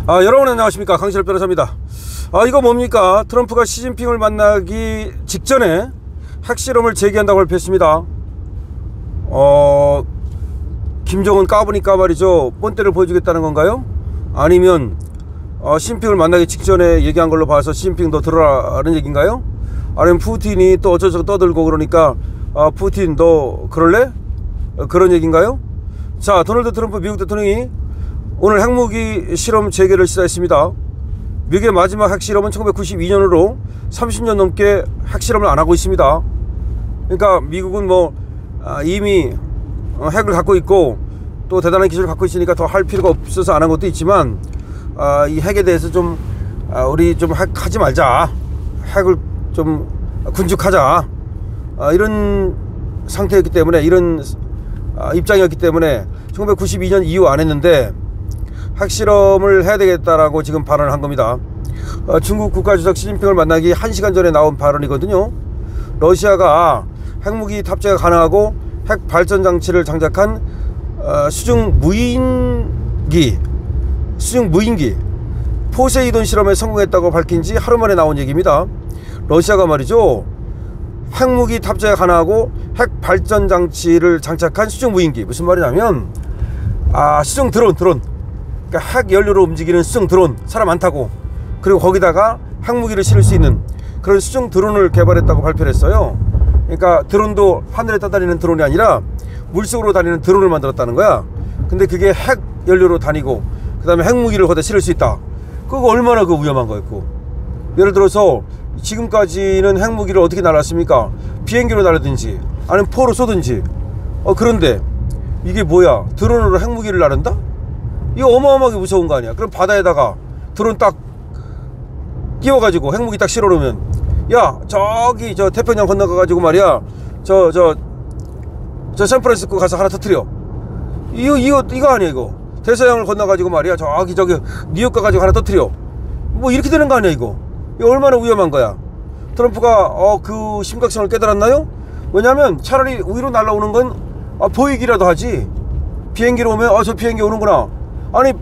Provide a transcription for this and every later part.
여러분 안녕하십니까, 강철 변호사입니다. 이거 뭡니까? 트럼프가 시진핑을 만나기 직전에 핵실험을 재개한다고 발표했습니다. 김정은 까보니까 말이죠, 본때를 보여주겠다는 건가요? 아니면 시진핑을 만나기 직전에 얘기한 걸로 봐서 시진핑 너 들어라는 얘기인가요? 아니면 푸틴이 또 어쩌저쩌고 떠들고 그러니까 푸틴 너 그럴래? 그런 얘기인가요? 자, 도널드 트럼프 미국 대통령이 오늘 핵무기 실험 재개를 시사했습니다. 미국의 마지막 핵실험은 1992년으로 30년 넘게 핵실험을 안 하고 있습니다. 그러니까 미국은 뭐 이미 핵을 갖고 있고 또 대단한 기술을 갖고 있으니까 더 할 필요가 없어서 안 한 것도 있지만 이 핵에 대해서 좀 우리 좀 핵하지 말자, 핵을 좀 군축하자, 이런 상태였기 때문에, 이런 입장이었기 때문에 1992년 이후 안 했는데 핵실험을 해야 되겠다라고 지금 발언을 한 겁니다. 중국 국가주석 시진핑을 만나기 1시간 전에 나온 발언이거든요. 러시아가 핵무기 탑재가 가능하고 핵 발전 장치를 장착한 수중 무인기 포세이돈 실험에 성공했다고 밝힌 지 하루 만에 나온 얘기입니다. 러시아가 말이죠, 핵무기 탑재가 가능하고 핵 발전 장치를 장착한 수중 무인기, 무슨 말이냐면 수중 드론, 그러니까 핵 연료로 움직이는 수중 드론, 사람 안 타고, 그리고 거기다가 핵무기를 실을 수 있는 그런 수중 드론을 개발했다고 발표를 했어요. 그러니까 드론도 하늘에 떠다니는 드론이 아니라 물속으로 다니는 드론을 만들었다는 거야. 근데 그게 핵 연료로 다니고 그 다음에 핵무기를 거기다 실을 수 있다. 그거 얼마나 위험한 거였고, 예를 들어서 지금까지는 핵무기를 어떻게 날랐습니까? 비행기로 날르든지 아니면 포로 쏘든지. 그런데 이게 뭐야, 드론으로 핵무기를 나른다? 이거 어마어마하게 무서운 거 아니야. 그럼 바다에다가 드론 딱 끼워가지고 핵무기 딱 실어놓으면, 야 저기 저 태평양 건너가가지고 말이야, 저 샌프란시스코 가서 하나 터뜨려. 이거 아니야. 이거 대서양을 건너가지고 말이야, 저기 뉴욕 가가지고 하나 터뜨려. 뭐 이렇게 되는 거 아니야. 이거 얼마나 위험한 거야. 트럼프가 그 심각성을 깨달았나요? 왜냐면 차라리 위로 날아오는 건 보이기라도 하지. 비행기로 오면 저 비행기 오는구나. 아니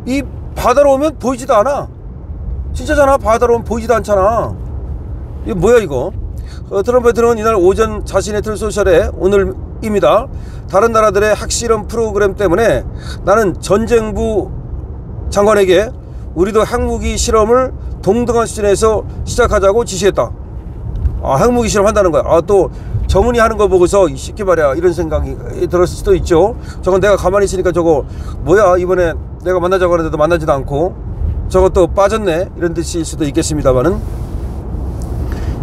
이 바다로 오면 보이지도 않아. 진짜잖아. 바다로 오면 보이지도 않잖아. 이거 뭐야 이거. 트럼프 대통령은 이날 오전 자신의 트윗 소셜에, 오늘입니다, 다른 나라들의 핵실험 프로그램 때문에 나는 전쟁부 장관에게 우리도 핵무기 실험을 동등한 수준에서 시작하자고 지시했다. 핵무기 실험한다는 거야. 또 정은이 하는 거 보고서 쉽게 말이야 이런 생각이 들었을 수도 있죠. 저건 내가 가만히 있으니까 저거 뭐야, 이번에 내가 만나자고 하는데도 만나지도 않고 저것도 빠졌네, 이런 뜻일 수도 있겠습니다만은,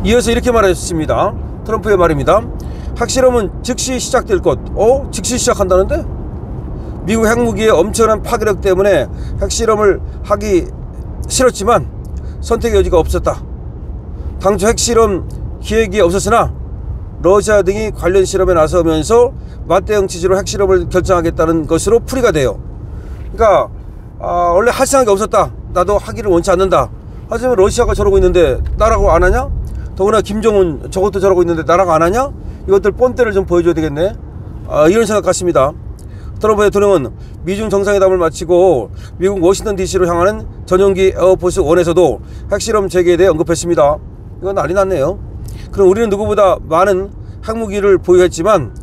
이어서 이렇게 말했습니다. 트럼프의 말입니다. 핵실험은 즉시 시작될 것. 즉시 시작한다는데? 미국 핵무기의 엄청난 파괴력 때문에 핵실험을 하기 싫었지만 선택의 여지가 없었다. 당초 핵실험 기획이 없었으나 러시아 등이 관련 실험에 나서면서 맞대응 취지로 핵실험을 결정하겠다는 것으로 풀이가 돼요. 그러니까 원래 할 생각이 없었다, 나도 하기를 원치 않는다. 하지만 러시아가 저러고 있는데 나라고 안 하냐? 더구나 김정은 저것도 저러고 있는데 나라고 안 하냐? 이것들 뻔때를 좀 보여줘야 되겠네. 이런 생각 같습니다. 트럼프 대통령은 미중 정상회담을 마치고 미국 워싱턴 DC로 향하는 전용기 에어포스 1에서도 핵실험 재개에 대해 언급했습니다. 이건 난리 났네요. 그럼 우리는 누구보다 많은 핵무기를 보유했지만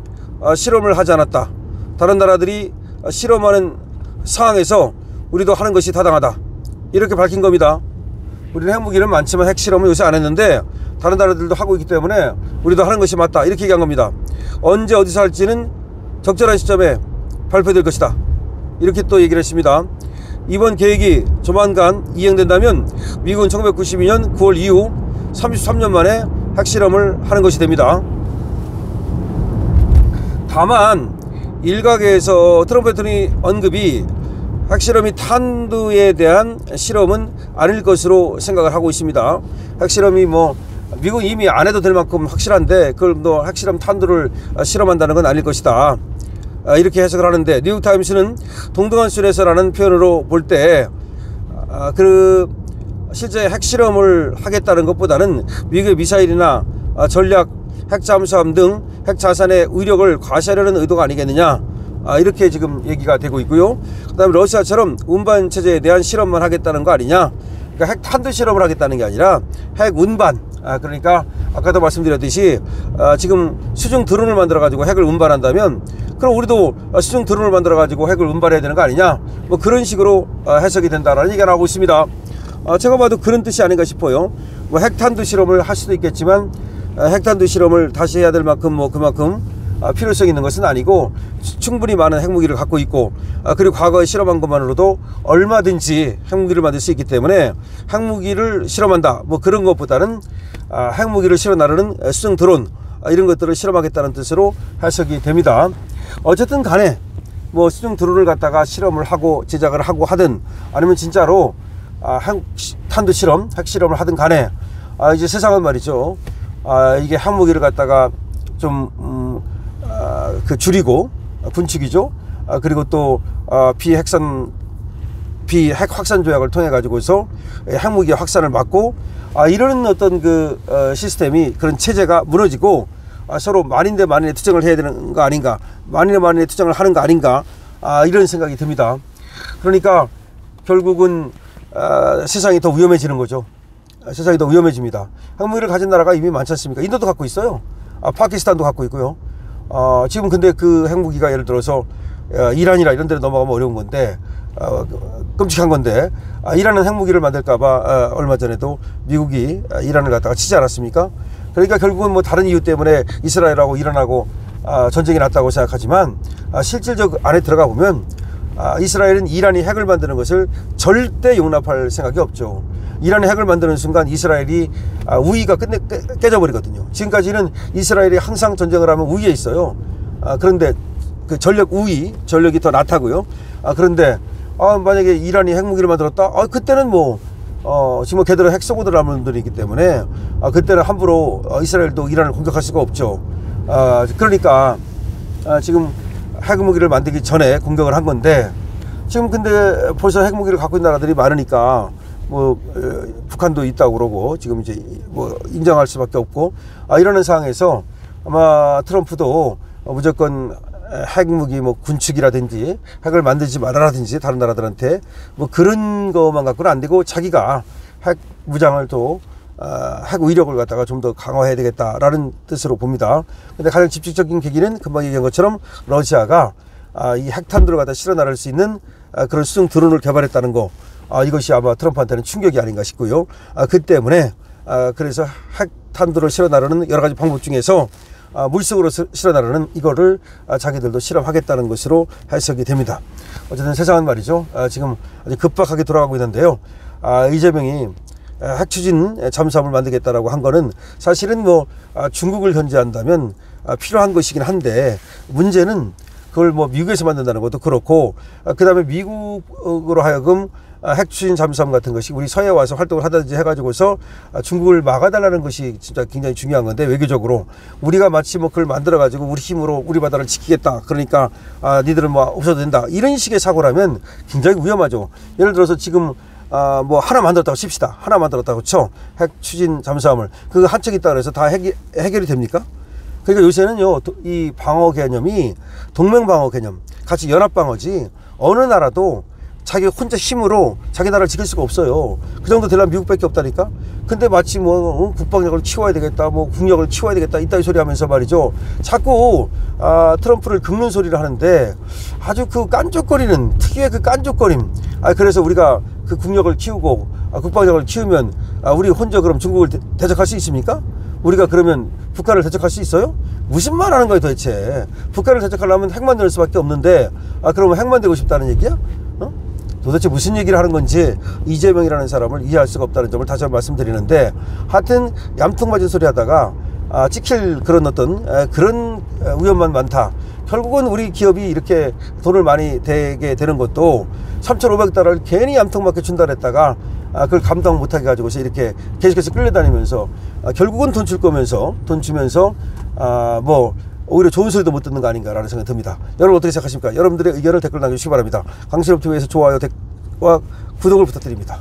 실험을 하지 않았다. 다른 나라들이 실험하는 상황에서 우리도 하는 것이 타당하다. 이렇게 밝힌 겁니다. 우리는 핵무기는 많지만 핵실험을 요새 안 했는데 다른 나라들도 하고 있기 때문에 우리도 하는 것이 맞다, 이렇게 얘기한 겁니다. 언제 어디서 할지는 적절한 시점에 발표될 것이다, 이렇게 또 얘기를 했습니다. 이번 계획이 조만간 이행된다면 미국은 1992년 9월 이후 33년 만에 핵실험을 하는 것이 됩니다. 다만 일각에서 트럼프 대통령의 언급이 핵실험이 탄두에 대한 실험은 아닐 것으로 생각을 하고 있습니다. 핵실험이 미국은 이미 안 해도 될 만큼 확실한데 그걸 또 핵실험 탄두를 실험한다는 건 아닐 것이다, 이렇게 해석을 하는데, 뉴욕타임스는 동등한 수준에서라는 표현으로 볼 때 실제 핵실험을 하겠다는 것보다는 미국의 미사일이나 전략 핵잠수함 등 핵자산의 위력을 과시하려는 의도가 아니겠느냐, 이렇게 지금 얘기가 되고 있고요. 그 다음에 러시아처럼 운반 체제에 대한 실험만 하겠다는 거 아니냐. 그러니까 핵 탄두 실험을 하겠다는 게 아니라 핵 운반, 그러니까 아까도 말씀드렸듯이 지금 수중 드론을 만들어 가지고 핵을 운반한다면 그럼 우리도 수중 드론을 만들어 가지고 핵을 운반해야 되는 거 아니냐, 뭐 그런 식으로 해석이 된다라는 얘기가 나오고 있습니다. 제가 봐도 그런 뜻이 아닌가 싶어요. 뭐 핵탄두 실험을 할 수도 있겠지만 핵탄두 실험을 다시 해야 될 만큼 뭐 그만큼 필요성이 있는 것은 아니고 충분히 많은 핵무기를 갖고 있고 그리고 과거에 실험한 것만으로도 얼마든지 핵무기를 만들 수 있기 때문에 핵무기를 실험한다 뭐 그런 것보다는 핵무기를 실어 나르는 수중 드론 이런 것들을 실험하겠다는 뜻으로 해석이 됩니다. 어쨌든 간에 뭐 수중 드론을 갖다가 실험을 하고 제작을 하고 하든 아니면 진짜로 핵탄두 실험, 핵실험을 하든 간에 이제 세상은 말이죠. 이게 핵무기를 갖다가 좀 줄이고 군축이죠. 그리고 또 비핵 확산 조약을 통해 가지고서 핵무기 확산을 막고 이런 어떤 그 시스템이 그런 체제가 무너지고 서로 만인 대 만인의 투쟁을 해야 되는 거 아닌가, 만인 대 만인의 투쟁을 하는 거 아닌가, 이런 생각이 듭니다. 그러니까 결국은 세상이 더 위험해지는 거죠. 세상이 더 위험해집니다. 핵무기를 가진 나라가 이미 많지 않습니까? 인도도 갖고 있어요. 파키스탄도 갖고 있고요. 지금 근데 그 핵무기가 예를 들어서 이란이나 이런 데로 넘어가면 어려운 건데 끔찍한 건데 이란은 핵무기를 만들까봐 얼마 전에도 미국이 이란을 갖다가 치지 않았습니까? 그러니까 결국은 뭐 다른 이유 때문에 이스라엘하고 이란하고 전쟁이 났다고 생각하지만 실질적 안에 들어가 보면 이스라엘은 이란이 핵을 만드는 것을 절대 용납할 생각이 없죠. 이란이 핵을 만드는 순간 이스라엘이 우위가 깨져버리거든요. 지금까지는 이스라엘이 항상 전쟁을 하면 우위에 있어요. 그런데 그 전력 우위, 전력이 더 낫다고요. 그런데 만약에 이란이 핵무기를 만들었다? 그때는 뭐 지금 걔들은 핵 쏘고 들어가는 분들이기 때문에 그때는 함부로 이스라엘도 이란을 공격할 수가 없죠. 그러니까 지금 핵무기를 만들기 전에 공격을 한 건데 지금 근데 벌써 핵무기를 갖고 있는 나라들이 많으니까 뭐 북한도 있다고 그러고 지금 이제 뭐 인정할 수밖에 없고 이러는 상황에서 아마 트럼프도 무조건 핵무기 뭐 군축이라든지 핵을 만들지 말아라든지 다른 나라들한테 뭐 그런 것만 갖고는 안 되고 자기가 핵 무장을 또 핵 위력을 갖다가 좀 더 강화해야 되겠다라는 뜻으로 봅니다. 근데 가장 직접적인 계기는 금방 얘기한 것처럼 러시아가 이 핵탄두를 갖다 실어 나를 수 있는 그런 수중 드론을 개발했다는 거, 이것이 아마 트럼프한테는 충격이 아닌가 싶고요. 그 때문에 그래서 핵탄두를 실어 나르는 여러 가지 방법 중에서 물속으로 실어 나르는 이거를 자기들도 실험하겠다는 것으로 해석이 됩니다. 어쨌든 세상은 말이죠. 지금 아주 급박하게 돌아가고 있는데요. 이재명이 핵추진 잠수함을 만들겠다라고 한 거는 사실은 뭐 중국을 견제한다면 필요한 것이긴 한데 문제는 그걸 뭐 미국에서 만든다는 것도 그렇고 그 다음에 미국으로 하여금 핵추진 잠수함 같은 것이 우리 서해에 와서 활동을 하든지 해가지고서 중국을 막아달라는 것이 진짜 굉장히 중요한 건데, 외교적으로 우리가 마치 뭐 그걸 만들어가지고 우리 힘으로 우리 바다를 지키겠다, 그러니까 니들은 뭐 없어도 된다, 이런 식의 사고라면 굉장히 위험하죠. 예를 들어서 지금 뭐 하나 만들었다고 칩시다. 하나 만들었다고 쳐. 핵 추진 잠수함을. 그거 한 척 있다 그래서 다 해결이 됩니까? 그러니까 요새는요, 이 방어 개념이 동맹 방어 개념, 같이 연합 방어지, 어느 나라도 자기 혼자 힘으로 자기 나라를 지킬 수가 없어요. 그 정도 되려면 미국밖에 없다니까. 근데 마치 뭐 국방력을 키워야 되겠다, 뭐 국력을 키워야 되겠다, 이따위 소리 하면서 말이죠, 자꾸 트럼프를 긁는 소리를 하는데 아주 그 깐족거리는 특유의 그 깐족거림. 그래서 우리가 그 국력을 키우고 국방력을 키우면 우리 혼자 그럼 중국을 대적할 수 있습니까? 우리가 그러면 북한을 대적할 수 있어요? 무슨 말 하는 거예요 도대체. 북한을 대적하려면 핵 만들 수밖에 없는데 그러면 핵 만들고 싶다는 얘기야? 도대체 무슨 얘기를 하는 건지 이재명이라는 사람을 이해할 수가 없다는 점을 다시 한번 말씀드리는데, 하여튼 얌통맞은 소리 하다가 찍힐 그런 어떤 그런 위험만 많다. 결국은 우리 기업이 이렇게 돈을 많이 대게 되는 것도 3,500달러를 괜히 얌통맞게 준다 그랬다가 그걸 감당 못하게 가지고서 이렇게 계속해서 끌려다니면서 결국은 돈 줄 거면서 돈 주면서 뭐 오히려 좋은 소리도 못 듣는 거 아닌가라는 생각이 듭니다. 여러분 어떻게 생각하십니까? 여러분들의 의견을 댓글 남겨주시기 바랍니다. 강신업 TV에서 좋아요와 구독을 부탁드립니다.